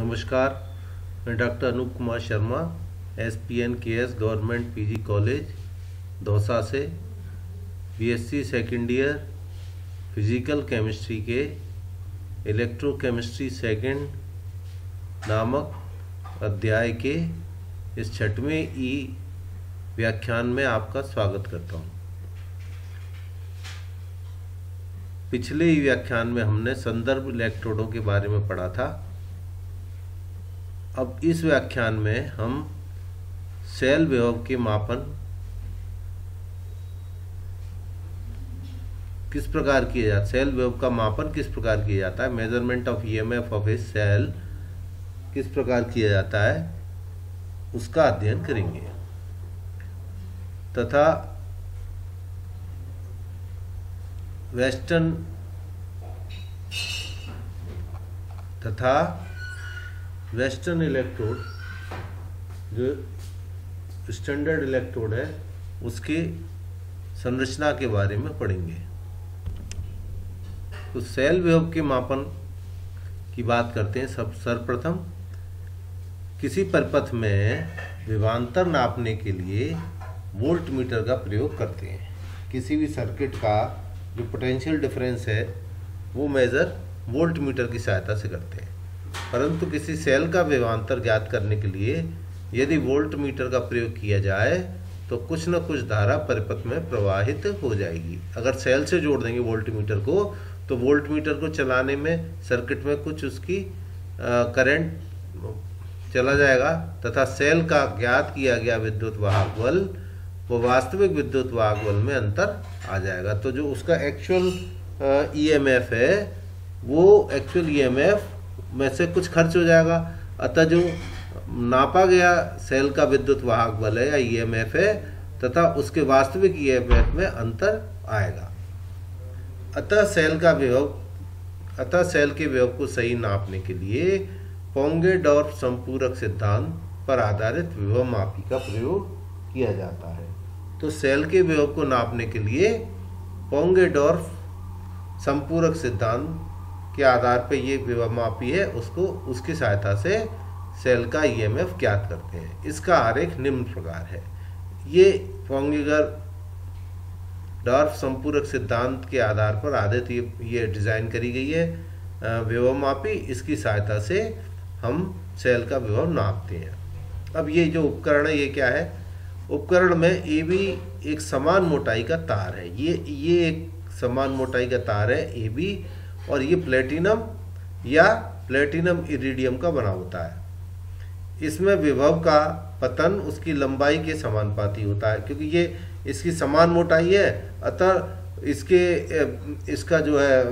नमस्कार, मैं doctor Anup Kumar Sharma SPNKS government PG college Dausa से BSc second year physical chemistry के इलेक्ट्रोकेमिस्ट्री सेकेंड नामक अध्याय के इस 6वें व्याख्यान में आपका स्वागत करता हूँ। पिछले ही व्याख्यान में हमने संदर्भ इलेक्ट्रोडों के बारे में पढ़ा था। अब इस व्याख्यान में हम सेल विभव के मापन किस प्रकार किया जाता है, सेल विभव का मापन किस प्रकार किया जाता है, measurement of EMF of a cell किस प्रकार किया जाता है, उसका अध्ययन करेंगे तथा वेस्टर्न इलेक्ट्रोड जो स्टैंडर्ड इलेक्ट्रोड है उसकी संरचना के बारे में पढ़ेंगे। तो सेल विभव के मापन की बात करते हैं। सर्वप्रथम किसी परिपथ में विभवांतर नापने के लिए वोल्ट मीटर का प्रयोग करते हैं। किसी भी सर्किट का जो पोटेंशियल डिफरेंस है वो मेजर वोल्ट मीटर की सहायता से करते हैं। परंतु किसी सेल का विभवांतर ज्ञात करने के लिए यदि वोल्ट मीटर का प्रयोग किया जाए तो कुछ न कुछ धारा परिपथ में प्रवाहित हो जाएगी। अगर सेल से जोड़ देंगे वोल्ट मीटर को तो वोल्ट मीटर को चलाने में सर्किट में कुछ उसकी करंट चला जाएगा तथा सेल का ज्ञात किया गया विद्युत वाहक बल वो वास्तविक विद्युत वाहक बल में अंतर आ जाएगा। तो जो उसका एक्चुअल EMF है वो एक्चुअल EMF में से कुछ खर्च हो जाएगा। अतः जो नापा गया सेल का विद्युत वाहक बल है या EMF है तथा उसके वास्तविक EMF में अंतर आएगा। अतः सेल के विभव को सही नापने के लिए पोंगे-डॉर्फ संपूरक सिद्धांत पर आधारित विभव मापी का प्रयोग किया जाता है। तो सेल के विभव को नापने के लिए पोंगे-डॉर्फ संपूरक सिद्धांत के आधार पर ये विभव मापी है उसकी सहायता से सेल का EMF ज्ञात करते हैं। इसका आरेख निम्न प्रकार है। ये पोंगे-डॉर्फ संपूरक सिद्धांत के आधार पर आधारित ये डिजाइन करी गई है विभव मापी। इसकी सहायता से हम सेल का विभव नापते हैं। अब ये जो उपकरण है ये क्या है? उपकरण में AB एक समान मोटाई का तार है। ये एक समान मोटाई का तार है AB और ये प्लेटिनम या प्लेटिनम इरिडियम का बना होता है। इसमें विभव का पतन उसकी लंबाई के समानुपाती होता है। क्योंकि ये इसकी समान मोटाई है अतः इसका जो है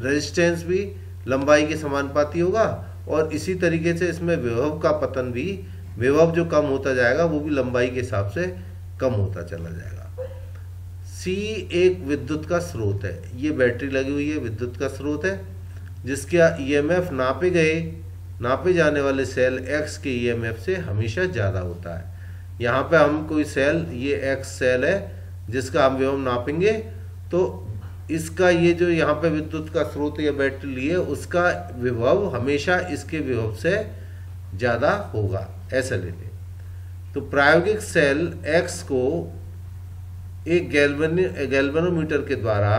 रेजिस्टेंस भी लंबाई के समानुपाती होगा और इसी तरीके से इसमें विभव का पतन भी, विभव जो कम होता जाएगा वो भी लंबाई के हिसाब से कम होता चला जाएगा। C एक विद्युत का स्रोत है। ये बैटरी लगी हुई है, विद्युत का स्रोत है जिसका EMF नापे जाने वाले सेल X के EMF से हमेशा ज़्यादा होता है। यहाँ पे हम कोई सेल, ये X सेल है जिसका हम विभव नापेंगे तो इसका ये जो यहाँ पे विद्युत का स्रोत या बैटरी ली है उसका विभव हमेशा इसके विभव से ज़्यादा होगा, ऐसा ले लें। तो प्रायोगिक सेल X को एक गैल्वेनोमीटर के द्वारा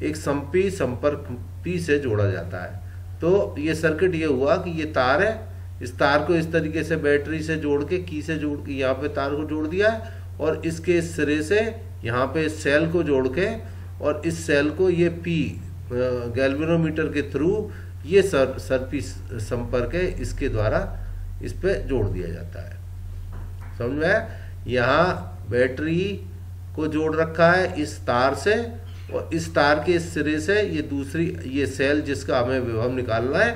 एक संपी संपर्क P से जोड़ा जाता है। तो ये सर्किट ये हुआ कि ये तार है, इस तार को इस तरीके से बैटरी से जोड़ के की से जोड़ के यहाँ पे तार को जोड़ दिया और इसके इस सिरे से यहाँ पे इस सेल को जोड़ के और इस सेल को ये P गैल्वेनोमीटर के थ्रू ये सर्पी संपर्क है इसके द्वारा इस पे जोड़ दिया जाता है। समझ में? यहाँ बैटरी को जोड़ रखा है इस तार से और इस तार के इस सिरे से ये सेल जिसका हमें विभव निकालना है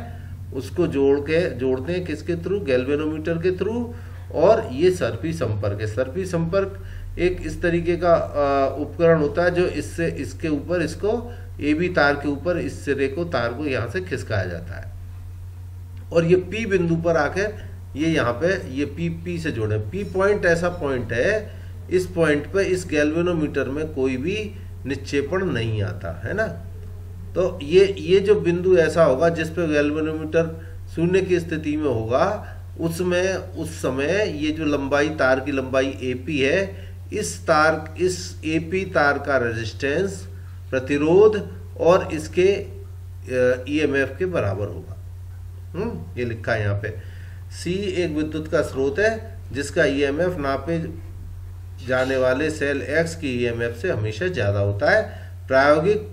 उसको जोड़ते हैं किसके थ्रू? गैल्वेनोमीटर के थ्रू। और ये सर्पी संपर्क है। सर्पी संपर्क एक इस तरीके का उपकरण होता है जो इसके ऊपर इसको AB तार के ऊपर इस सिरे को तार को यहाँ से खिसकाया जाता है और ये P बिंदु पर आकर ये यहाँ पे ये P से जोड़े। P पॉइंट ऐसा पॉइंट है, इस पॉइंट पे इस गैल्वेनोमीटर में कोई भी निक्षेपण नहीं आता है ना। तो ये जो बिंदु ऐसा होगा जिस पे गैल्वेनोमीटर शून्य की स्थिति में होगा, उस समय ये जो लंबाई, तार की लंबाई AP है, इस AP तार का रेजिस्टेंस, प्रतिरोध और इसके EMF के बराबर होगा। ये लिखा है यहाँ पे। C एक विद्युत का स्रोत है जिसका EMF नापे जाने वाले सेल X की EMF से हमेशा ज़्यादा होता है। प्रायोगिक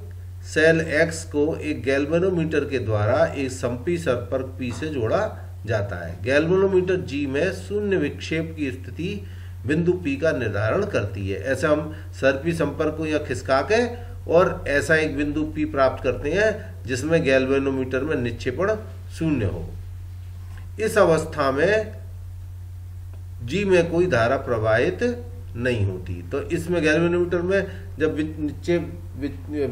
सेल X को एक गैल्वेनोमीटर के द्वारा एक संपी संपर्क P से जोड़ा जाता है। गैल्वेनोमीटर G में शून्य विक्षेप की स्थिति बिंदु P का निर्धारण करती है। ऐसा हम सर्पी संपर्क को या खिसका के और ऐसा एक बिंदु P प्राप्त करते हैं जिसमें गैल्वेनोमीटर में निक्षेपण शून्य हो। इस अवस्था में G में कोई धारा प्रवाहित नहीं होती। तो इसमें गैल्वेनोमीटर में जब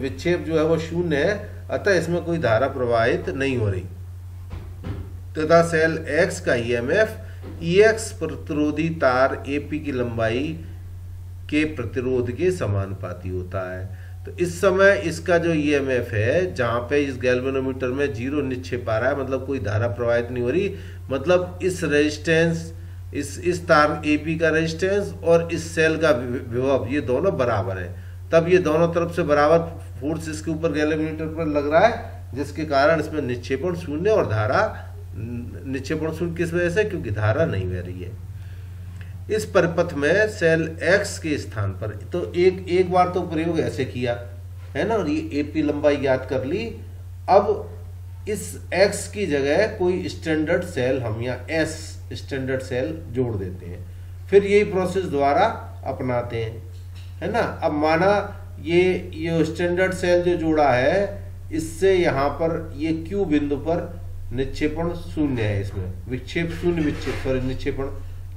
विक्षेप जो है वो शून्य है, अतः इसमें कोई धारा प्रवाहित नहीं हो रही तथा सेल X का EMF EX प्रतिरोधी तार AP की लंबाई के प्रतिरोध के समानुपाती होता है। तो इस समय इसका जो EMF है, जहां पे इस गैल्वेनोमीटर में 0 निक्षेप आ रहा है, मतलब कोई धारा प्रवाहित नहीं हो रही, मतलब इस रेजिस्टेंस, इस तार AP का रेजिस्टेंस और इस सेल का विभव, ये दोनों बराबर है। तब ये दोनों तरफ से बराबर फोर्स इसके ऊपर गैल्वेनोमीटर पर लग रहा है, जिसके कारण इसमें निक्षेपण शून्य और धारा, निक्षेपण शून्य किस वजह से? क्योंकि धारा नहीं बह रही है। इस परिपथ में सेल X के स्थान पर, तो एक बार तो प्रयोग ऐसे किया है ना, और ये AP लंबाई ज्ञात कर ली। अब इस X की जगह कोई स्टैंडर्ड सेल हम या S स्टैंडर्ड सेल जोड़ देते हैं, फिर यही प्रोसेस दोबारा अपनाते हैं, है ना। अब माना ये स्टैंडर्ड सेल जो जोड़ा है, इससे यहाँ पर ये Q बिंदु पर निक्षेपण शून्य है, इसमें विक्षेप शून्य,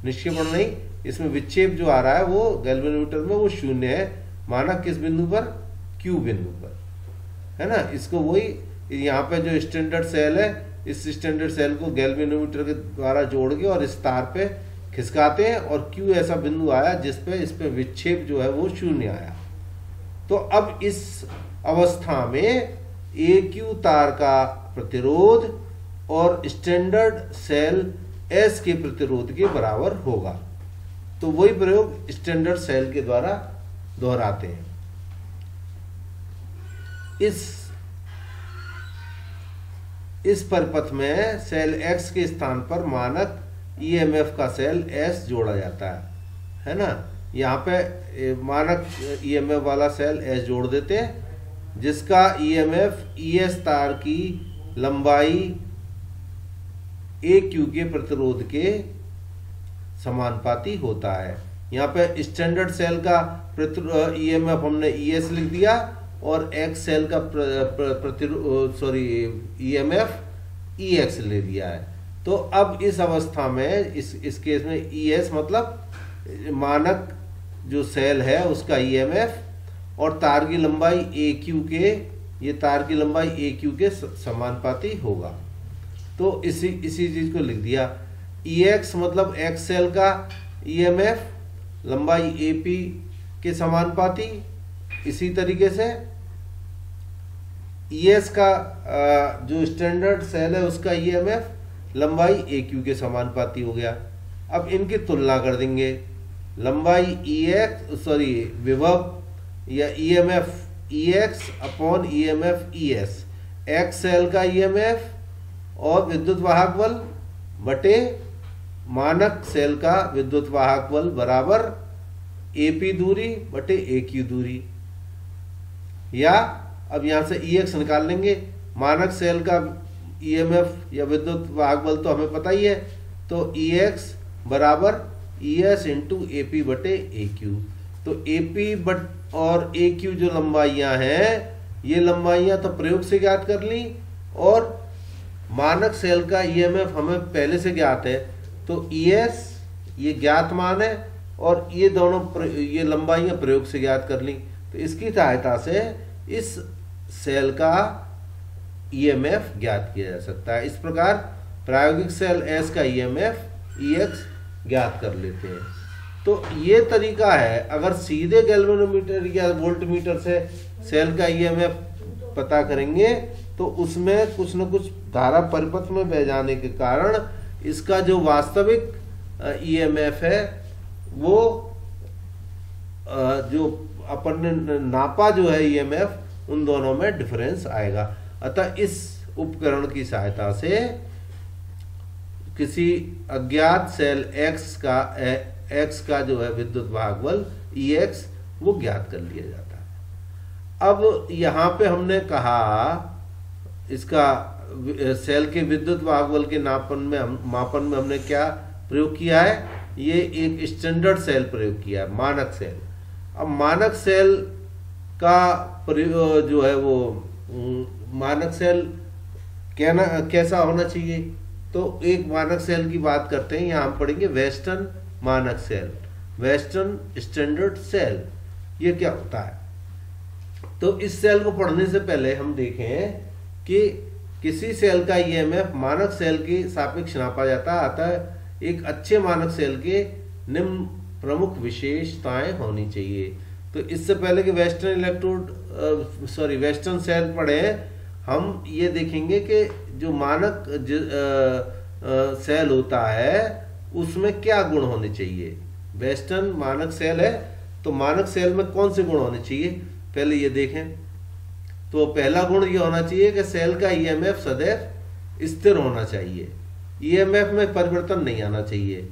निक्षेपण नहीं, इसमें विक्षेप जो आ रहा है वो गैल्वेनोमीटर में वो शून्य है। माना किस बिंदु पर? Q बिंदु पर, है ना। इसको वही यहाँ पे जो स्टैंडर्ड सेल है, इस स्टैंडर्ड सेल को गैल्वेनोमीटर के द्वारा जोड़ के और इस तार पे खिसकाते हैं, और Q ऐसा बिंदु आया जिस पे इस पे विक्षेप जो है वो शून्य आया। तो अब इस अवस्था में AQ तार का प्रतिरोध और स्टैंडर्ड सेल S के प्रतिरोध के बराबर होगा। तो वही प्रयोग स्टैंडर्ड सेल के द्वारा दोहराते हैं। इस परिपथ में सेल X के स्थान पर मानक EMF का सेल S जोड़ा जाता है ना। यहाँ पे मानक EMF वाला सेल S जोड़ देते हैं, जिसका EMF ES तार की लंबाई AQ के प्रतिरोध के समानुपाती होता है। यहाँ पे स्टैंडर्ड सेल का EMF हमने ES लिख दिया और X सेल का EMF EX ले दिया है। तो अब इस अवस्था में इस केस में ES मतलब मानक जो सेल है उसका EMF और तार की लंबाई AQ के, ये तार की लंबाई AQ के समानुपाती होगा। तो इसी चीज को लिख दिया। EX मतलब X सेल का EMF लंबाई AP के समानुपाती। इसी तरीके से ES का जो स्टैंडर्ड सेल है उसका EMF लंबाई AQ के समानुपाती हो गया। अब इनकी तुलना कर देंगे। लंबाई विभव या EMF EX upon EMF ES, X cell का EMF और विद्युत वाहक बल बटे मानक सेल का विद्युत वाहक बल बराबर AP दूरी बटे AQ दूरी। या अब यहां से EX निकाल लेंगे। मानक सेल का EMF या विद्युत वाहक बल तो हमें पता ही है, तो EX बराबर ES इंटू AP बटे AQ। तो AP और AQ जो लंबाइयां हैं, ये लंबाइयां तो प्रयोग से ज्ञात कर ली, और मानक सेल का EMF हमें पहले से ज्ञात है, तो ES ये ज्ञात मान है और ये दोनों ये लंबाइयां प्रयोग से ज्ञात कर ली। तो इसकी सहायता से इस सेल का EMF ज्ञात किया जा सकता है। इस प्रकार प्रायोगिक सेल S का EMF EX ज्ञात कर लेते हैं। तो ये तरीका है। अगर सीधे गैल्वेनोमीटर या वोल्टमीटर से सेल का EMF पता करेंगे तो उसमें कुछ न कुछ धारा परिपथ में बह जाने के कारण इसका जो वास्तविक ईएमएफ है वो जो अपन ने नापा जो है ईएमएफ उन दोनों में डिफरेंस आएगा। अतः इस उपकरण की सहायता से किसी अज्ञात सेल एक्स का जो है विद्युत भागबल EX वो ज्ञात कर लिया जाता है। अब यहाँ पे हमने कहा इसका सेल के विद्युत भागबल के मापन में हमने क्या प्रयोग किया है, ये एक स्टैंडर्ड सेल प्रयोग किया है, मानक सेल। अब मानक सेल का प्रयोग जो है वो मानक सेल कैसा होना चाहिए, तो एक मानक सेल की बात करते हैं। यहाँ हम पढ़ेंगे वेस्टर्न मानक सेल, वेस्टर्न स्टैंडर्ड सेल, ये क्या होता है। तो इस सेल को पढ़ने से पहले हम देखें कि किसी सेल का ईएमएफ मानक सेल के सापेक्ष नापा जाता है। अतः एक अच्छे मानक सेल के निम्न प्रमुख विशेषताएं होनी चाहिए। तो इससे पहले कि वेस्टर्न सेल पढ़े, हम ये देखेंगे कि जो मानक सेल होता है उसमें क्या गुण होने चाहिए। वेस्टर्न मानक सेल है तो मानक सेल में कौन से गुण होने चाहिए, पहले ये देखें। तो पहला गुण ये होना चाहिए कि सेल का ईएमएफ सदैव स्थिर होना चाहिए। ईएमएफ में परिवर्तन नहीं आना चाहिए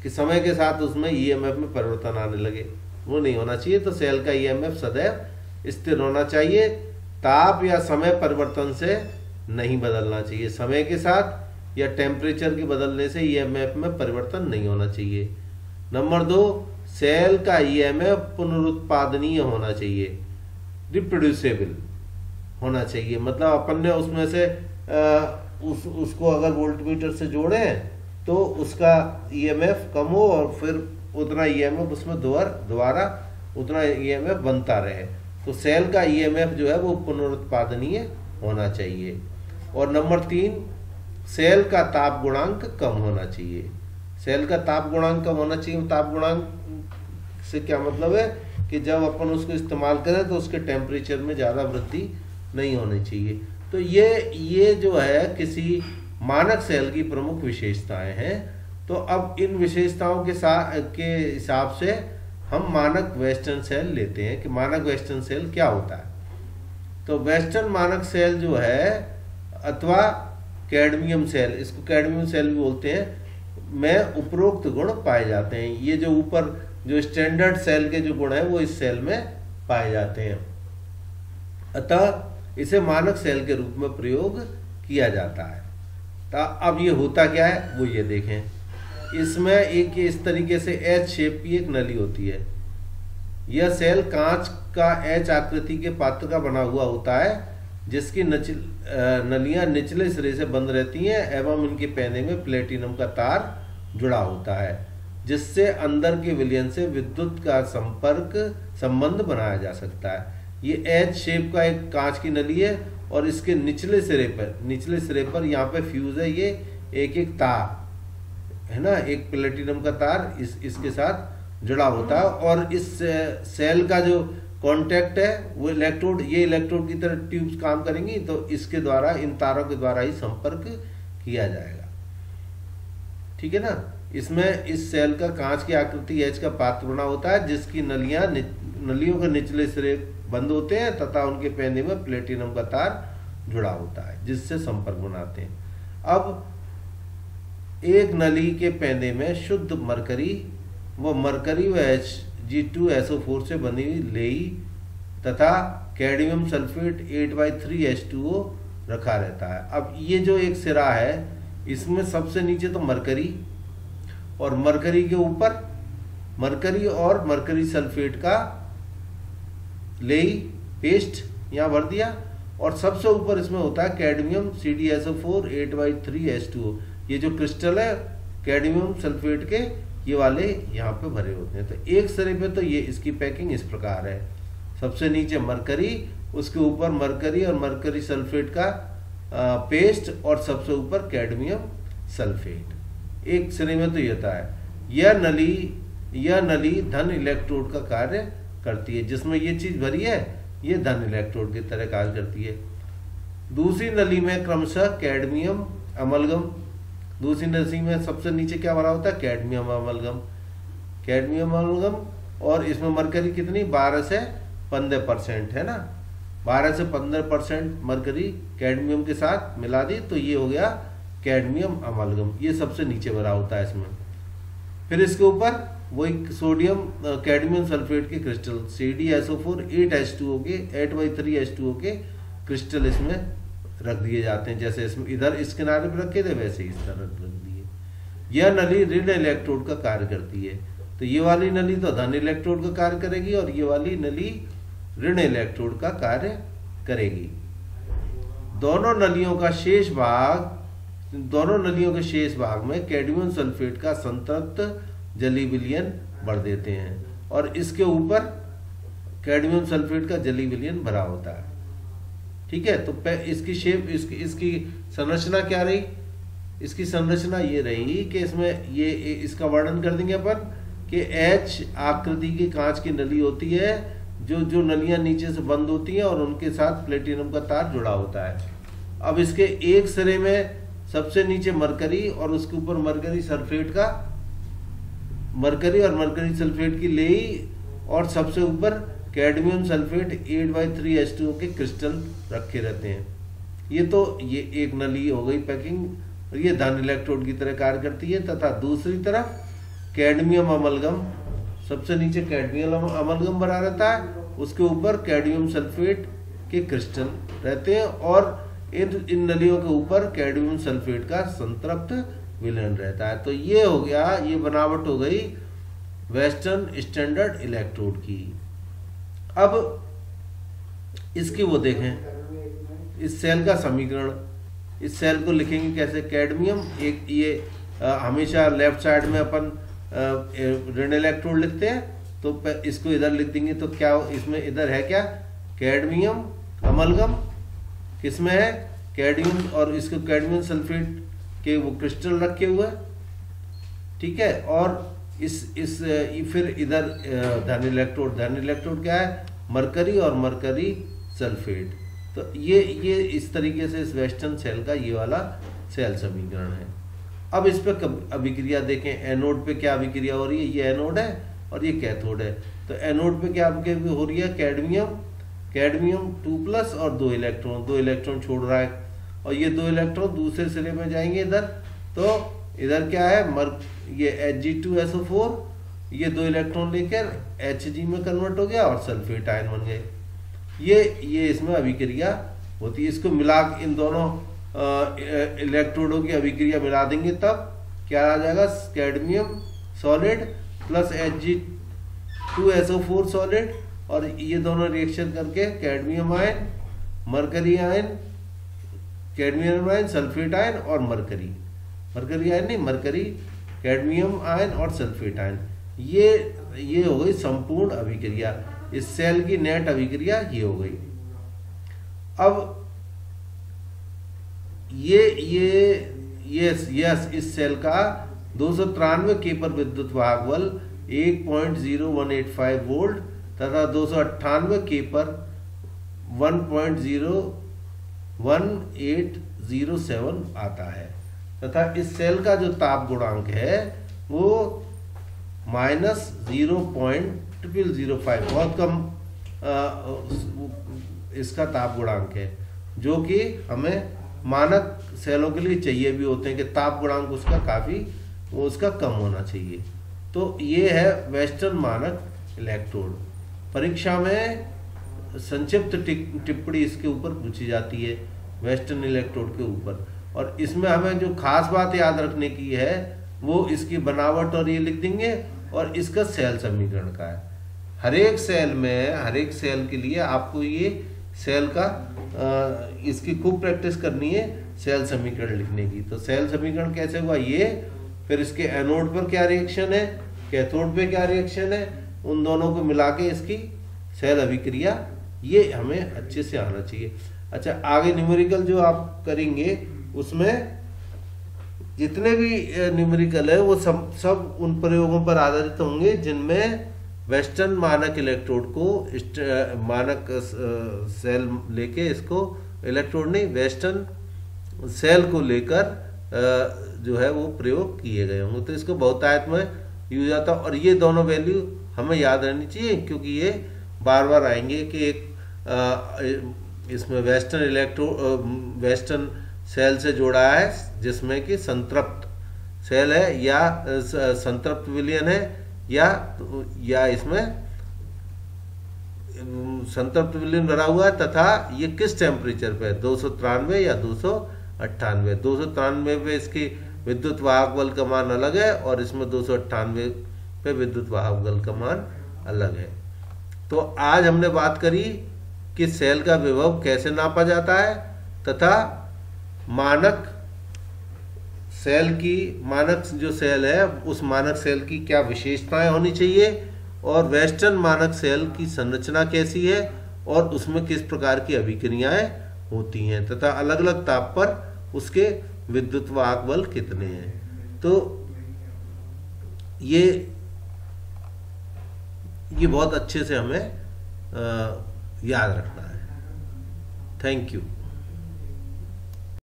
कि समय के साथ उसमें ईएमएफ में परिवर्तन आने लगे, वो नहीं होना चाहिए। तो सेल का ईएमएफ सदैव स्थिर होना चाहिए, ताप या समय परिवर्तन से नहीं बदलना चाहिए। समय के साथ या टेम्परेचर के बदलने से ईएमएफ में परिवर्तन नहीं होना चाहिए। नंबर 2, सेल का ईएमएफ पुनरुत्पादनीय होना चाहिए, रिप्रोड्यूसेबल होना चाहिए। मतलब अपन ने उसमें से उसको अगर वोल्टमीटर से जोड़े तो उसका ईएमएफ कम हो और फिर उतना ईएमएफ उसमें दोबारा उतना ईएमएफ बनता रहे। तो सेल का ईएमएफ जो है वो पुनरुत्पादनीय होना चाहिए। और नंबर 3, सेल का ताप गुणांक कम होना चाहिए। सेल का ताप गुणांक कम होना चाहिए। ताप गुणांक से क्या मतलब है कि जब अपन उसको इस्तेमाल करें तो उसके टेम्परेचर में ज़्यादा वृद्धि नहीं होनी चाहिए। तो ये जो है किसी मानक सेल की प्रमुख विशेषताएं हैं। तो अब इन विशेषताओं के हिसाब से हम मानक वेस्टर्न सेल लेते हैं कि मानक वेस्टर्न सेल क्या होता है। तो वेस्टर्न मानक सेल जो है अथवा कैडमियम सेल, इसको कैडमियम सेल भी बोलते हैं, में उपरोक्त गुण पाए जाते हैं। ये जो ऊपर जो स्टैंडर्ड सेल के जो गुण है वो इस सेल में पाए जाते हैं। अतः इसे मानक सेल के रूप में प्रयोग किया जाता है। तो अब ये होता क्या है वो ये देखें। इसमें एक इस तरीके से एच शेप की एक नली होती है। यह सेल कांच का एच आकृति के पात्र का बना हुआ होता है, जिसकी नलियां निचले सिरे से बंद रहती हैं एवं इनके पैने में प्लेटिनम का तार जुड़ा होता है, जिससे अंदर के विलयन से विद्युत का संबंध बनाया जा सकता है। ये एच शेप का एक कांच की नली है और इसके निचले सिरे पर यहाँ पे फ्यूज है। ये एक तार है ना, एक प्लेटिनम का तार इसके साथ जुड़ा होता है। और इस सेल का जो कांटेक्ट है वो ये इलेक्ट्रोड की तरह ट्यूब्स काम करेंगी, तो इसके द्वारा, इन तारों के द्वारा ही संपर्क किया जाएगा। ठीक है ना। इसमें इस सेल का कांच की आकृति एच का पात्र बना होता है, जिसकी नलियों के निचले सिरे बंद होते हैं तथा उनके पैने में प्लेटिनम का तार जुड़ा होता है, जिससे संपर्क बनाते हैं। अब एक नली के पैने में शुद्ध मरकरी व Hg2SO4 से बनी हुई लेई तथा कैडमियम सल्फेट 8/3H2O रखा रहता है। अब ये जो एक सिरा है इसमें सबसे नीचे तो मरकरी, और मरकरी के ऊपर मरकरी और मरकरी सल्फेट का लेई पेस्ट यहाँ भर दिया, और सबसे ऊपर इसमें होता है कैडमियम CdSO4 8/3H2O। ये जो क्रिस्टल है कैडमियम सल्फेट के ये वाले यहाँ पे भरे होते हैं। तो एक सिरे पे तो ये इसकी पैकिंग इस प्रकार है, सबसे नीचे मरकरी, उसके ऊपर मरकरी और मरकरी सल्फेट का पेस्ट, और सबसे ऊपर कैडमियम सल्फेट। एक सिरे में तो ये होता है। यह नली धन इलेक्ट्रोड का कार्य करती है, जिसमें ये चीज भरी है ये धन इलेक्ट्रोड की तरह कार्य करती है। दूसरी नली में क्रमशः कैडमियम अमलगम, दूसरी नली में सबसे नीचे क्या भरा होता है, कैडमियम अमलगम, कैडमियम अमलगम, और इसमें मरकरी कितनी 12 से 15% है ना, 12 से 15% मरकरी कैडमियम के साथ मिला दी तो ये हो गया कैडमियम अमलगम, ये सबसे नीचे भरा होता है इसमें। फिर इसके ऊपर वही सोडियम कैडमियम सल्फेट के क्रिस्टल CdSO4 8H2O के 8/3H2O के क्रिस्टल इसमें रख दिए जाते हैं, जैसे इसमें इधर इस किनारे पर रखे थे वैसे इस तरह रख दिए। यह नली ऋण इलेक्ट्रोड का कार्य करती है। तो ये वाली नली तो धन इलेक्ट्रोड का कार्य करेगी और ये वाली नली ऋण इलेक्ट्रोड का कार्य करेगी। दोनों नलियों के शेष भाग में कैडमियम सल्फेट का संतृप्त जली विलयन भर देते हैं और इसके ऊपर कैडमियम सल्फेट का जली विलयन भरा होता है। ठीक है, तो इसकी शेप इसकी संरचना क्या रही, इसकी संरचना ये रही कि इसमें ये इसका वर्णन कर देंगे अपन कि H आकृति की कांच की नली होती है, जो नलियां नीचे से बंद होती हैं और उनके साथ प्लेटिनम का तार जुड़ा होता है। अब इसके एक सिरे में सबसे नीचे मरकरी और उसके ऊपर मरकरी और मरकरी सल्फेट की लेई और सबसे ऊपर कैडमियम सल्फेट 8/3H2O के क्रिस्टल रखे रहते हैं। ये एक नली हो गई पैकिंग, ये धन इलेक्ट्रोड की तरह कार्य करती है। तथा दूसरी तरफ कैडमियम अमलगम, सबसे नीचे कैडमियम अमलगम भरा रहता है, उसके ऊपर कैडमियम सल्फेट के क्रिस्टल रहते हैं और इन नलियों के ऊपर कैडमियम सल्फेट का संतृप्त विलयन रहता है। तो ये हो गया, ये बनावट हो गई वेस्टर्न स्टैंडर्ड इलेक्ट्रोड की। अब इसकी वो देखें, इस सेल का समीकरण, इस सेल को लिखेंगे कैसे, कैडमियम एक ये हमेशा लेफ्ट साइड में अपन ऋण इलेक्ट्रोड लिखते हैं, तो इसको इधर लिख देंगे तो क्या इसमें इधर है क्या, कैडमियम अमलगम, किसमें है कैडमियम और इसको कैडमियम सल्फेट के वो क्रिस्टल रखे हुए, ठीक है। और फिर इधर धन इलेक्ट्रोड क्या है, मरकरी और मरकरी सल्फेट। तो ये इस तरीके से इस वेस्टर्न सेल का ये वाला सेल समीकरण है। अब इस पे अभिक्रिया देखें, एनोड पे क्या अभिक्रिया हो रही है, ये एनोड है और ये कैथोड है। तो एनोड पे क्या अभिक्रिया हो रही है, कैडमियम 2+ और 2 इलेक्ट्रॉन छोड़ रहा है और ये 2 इलेक्ट्रॉन दूसरे सिरे में जाएंगे इधर, तो इधर क्या है ये Hg2SO4, ये 2 इलेक्ट्रॉन लेकर Hg में कन्वर्ट हो गया और सल्फेट आयन बन गए। ये इसमें अभिक्रिया होती है। इसको मिला इन दोनों इलेक्ट्रोडों की अभिक्रिया मिला देंगे तब क्या आ जाएगा, cadmium solid plus Hg2SO4 solid, और ये दोनों रिएक्शन करके cadmium ion, mercury ion, cadmium ion, sulphate ion और मरकरी आयन नहीं, मरकरी, कैडमियम आयन और सल्फेट आयन, ये हो गई संपूर्ण अभिक्रिया। इस सेल की नेट अभिक्रिया ये हो गई। अब इस सेल का 293 केपर विद्युत वाहक बल 1.0185 वोल्ट तथा 298 केपर 1.01807 आता है तथा इस सेल का जो ताप गुणांक है वो -0.005, बहुत कम इसका ताप गुणांक है, जो कि हमें मानक सेलों के लिए चाहिए भी होते हैं कि ताप गुणांक उसका कम होना चाहिए। तो ये है वेस्टर्न मानक इलेक्ट्रोड। परीक्षा में संक्षिप्त टिप्पणी इसके ऊपर पूछी जाती है वेस्टर्न इलेक्ट्रोड के ऊपर, और इसमें हमें जो खास बात याद रखने की है वो इसकी बनावट और ये लिख देंगे और इसका सेल समीकरण का है। हर एक सेल के लिए आपको ये सेल का इसकी खूब प्रैक्टिस करनी है सेल समीकरण लिखने की। तो सेल समीकरण कैसे हुआ ये, फिर इसके एनोड पर क्या रिएक्शन है, कैथोड पे क्या रिएक्शन है, उन दोनों को मिला के इसकी सेल अभिक्रिया, ये हमें अच्छे से आना चाहिए। अच्छा, आगे न्यूमेरिकल जो आप करेंगे उसमें जितने भी न्यूमेरिकल है वो सब उन प्रयोगों पर आधारित होंगे जिनमें वेस्टर्न मानक इलेक्ट्रोड को मानक सेल लेके इसको, इलेक्ट्रोड नहीं, वेस्टर्न सेल को लेकर जो है वो प्रयोग किए गए होंगे। तो इसको बहुतायत में यूज आता है। और ये दोनों वैल्यू हमें याद रहनी चाहिए, क्योंकि ये बार बार आएंगे कि एक इसमें वेस्टर्न सेल से जोड़ा है जिसमें कि संतृप्त सेल है या संतृप्त विलयन है, या इसमें संतृप्त विलयन भरा हुआ है, तथा ये किस टेम्परेचर पे है, 293 या 298। 293 पे इसकी विद्युत वाहक बल का मान अलग है और इसमें 298 पे विद्युत वाहक बल का मान अलग है। तो आज हमने बात करी कि सेल का विभव कैसे नापा जाता है, तथा मानक जो सेल है उस मानक सेल की क्या विशेषताएं होनी चाहिए, और वेस्टर्न मानक सेल की संरचना कैसी है और उसमें किस प्रकार की अभिक्रियाएं होती हैं, तथा अलग अलग ताप पर उसके विद्युत वाहक बल कितने हैं। तो ये बहुत अच्छे से हमें याद रखना है। Thank you.